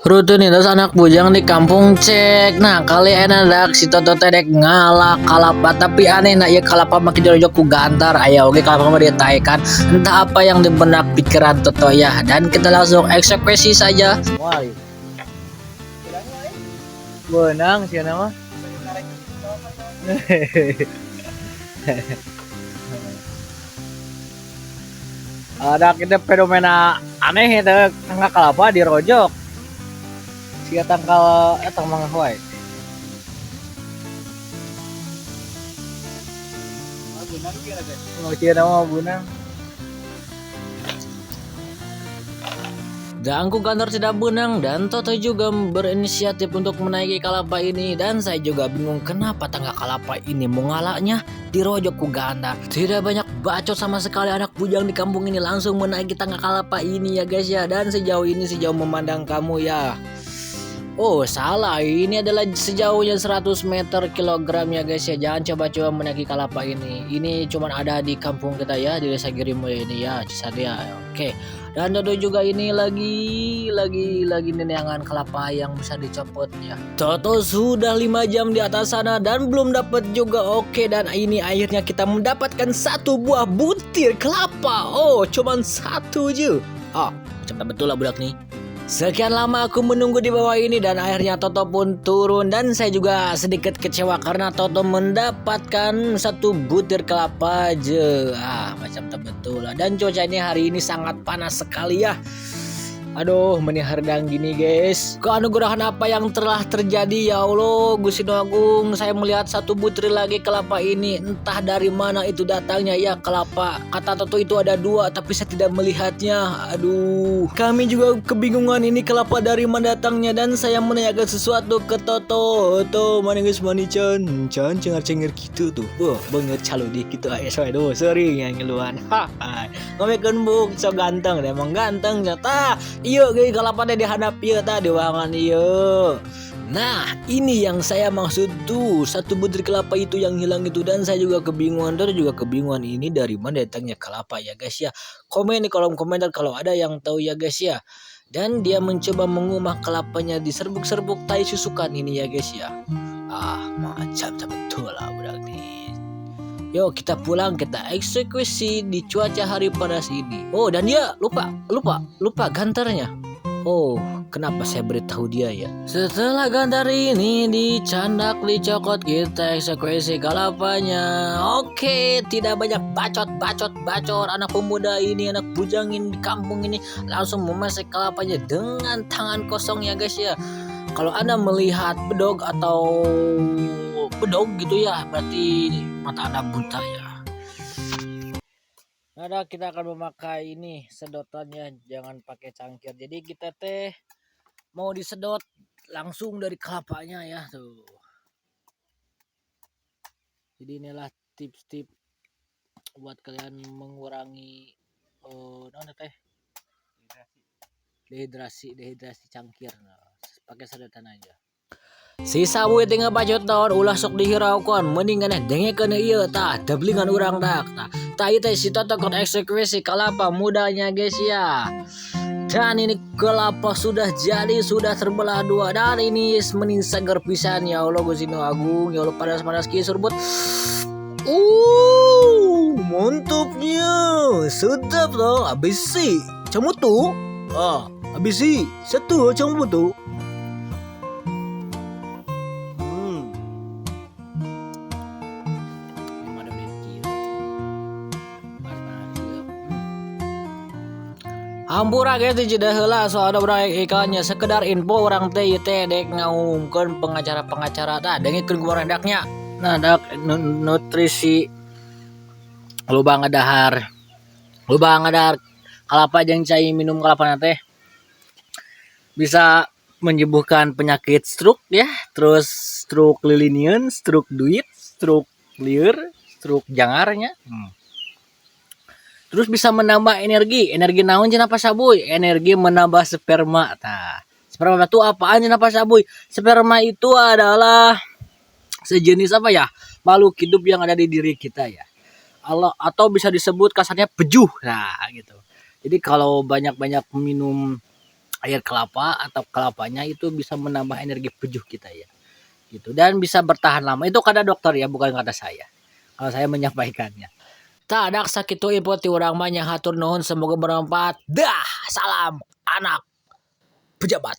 Rutinitas anak bujang di kampung cek. Nah kali enak si Toto tedek ngalah kalapa, tapi aneh nak ya kalapa makin jorok ku gantar. Ayo oke kalapa mah ditaikan. Entah apa yang di benak pikiran Toto ya. Dan kita langsung eksekusi saja. Wali. Benang sih nama. Ada kita fenomena aneh itu tangga kalapa di rojok. Sia tangkal etang mga huay. Sia nama bunang. Dangku kantor tidak benang dan Toto juga berinisiatif untuk menaiki kalapa ini, dan saya juga bingung kenapa tangga kalapa ini mengalaknya dirojok ku ganda. Tidak banyak bacot sama sekali anak bujang di kampung ini langsung menaiki tangga kalapa ini ya guys ya. Dan sejauh memandang kamu ya. Oh salah, ini adalah sejauhnya 100 meter kilogram ya guys ya. Jangan coba-coba menaiki kalapa ini. Ini cuma ada di kampung kita ya, di desa Girimoy ini ya, Cisadia. Oke. Dan Toto juga ini lagi nenyangan kelapa yang bisa dicopot ya. Toto sudah 5 jam di atas sana dan belum dapat juga. Oke, dan ini akhirnya kita mendapatkan satu buah butir kelapa. Oh, cuman satu aja. Oh, macam tak betul lah budak nih. Sekian lama aku menunggu di bawah ini dan akhirnya Toto pun turun, dan saya juga sedikit kecewa karena Toto mendapatkan satu butir kelapa aja. Macam tak betul lah. Dan cuaca ini hari ini sangat panas sekali ya. Aduh, menihardang gini guys. Keanugerahan apa yang telah terjadi ya Allah, Gusti Agung. Saya melihat satu butir lagi kelapa ini. Entah dari mana itu datangnya ya kelapa. Kata Toto itu ada 2, tapi saya tidak melihatnya. Aduh, kami juga kebingungan ini kelapa dari mana datangnya. Dan saya menanyakan sesuatu ke Toto. Toto, mana guys manichan? Chan cengar-cengir gitu tuh. Wah, banget calo di gitu aja. Aduh, sering yang ngeluhan. Ngomongin buk, so ganteng. Emang ganteng nyata. Iya guys, kalapa dihadap iya tadi wangan iya. Nah ini yang saya maksud tuh, satu butir kelapa itu yang hilang itu. Dan saya juga kebingungan, dan juga kebingungan ini dari mana datangnya kelapa ya guys ya. Komen di kolom komentar kalau ada yang tahu ya guys ya. Dan dia mencoba mengumah kelapanya di serbuk-serbuk tai susukan ini ya guys ya. Macam betul lah budak nih. Yuk kita pulang, kita eksekusi di cuaca hari panas ini. Oh, dan dia lupa gantarnya. Oh, kenapa saya beritahu dia ya? Setelah gantar ini dicandak, dicokot, kita eksekusi kalapanya. Oke, tidak banyak bacot. Anak pemuda ini, anak bujang ini di kampung ini langsung memasak kalapanya dengan tangan kosong ya guys ya. Kalau Anda melihat bedog atau bedog gitu ya, berarti mata Anda buta ya. Nah, kita akan memakai ini sedotannya, jangan pakai cangkir. Jadi kita mau disedot langsung dari kelapanya ya tuh. Jadi inilah tips-tips buat kalian mengurangi dehidrasi cangkir. Pakai sedotan aja. Si sabu tinggal bacot tahun ulah sok dihiraukan, mendingan dengekeun ieu tah deblingan urang dak tah ieu teh si Toto kon eksekusi kalapa mudanya guys ya. Dan ini kelapa sudah jadi, sudah terbelah 2, dan ini mending seger pisan ya Allah Gusti Agung. Ya Allah, panas kieu surbut. Mantapnya, sedap loh. Habis sih camutu. Habis sih satu camutu. Hampura guys dijeda heula soal ada ikannya, sekedar info orang teh dek ngaumkeun pengacara tah dengikeun ku rendaknya. Nah dak nutrisi loba ngadahar kalapa jeung cai minum kalapana teh bisa menyembuhkan penyakit stroke ya, terus stroke lilinian, stroke duit, stroke lieur, stroke jangarnya. Terus bisa menambah energi naon cenah Pak Sabuy? Energi menambah sperma. Tah, sperma itu apaan cenah Pak Sabuy? Sperma itu adalah sejenis apa ya? Makhluk hidup yang ada di diri kita ya. Allah, atau bisa disebut kasarnya pejuh. Nah, gitu. Jadi kalau banyak minum air kelapa atau kelapanya itu bisa menambah energi pejuh kita ya. Gitu dan bisa bertahan lama. Itu kata dokter ya, bukan kata saya. Kalau saya menyampaikannya. Tak ada sakitu info ti urang mah nya hatur nuhun semoga bermanfaat. Dah, salam anak pejabat.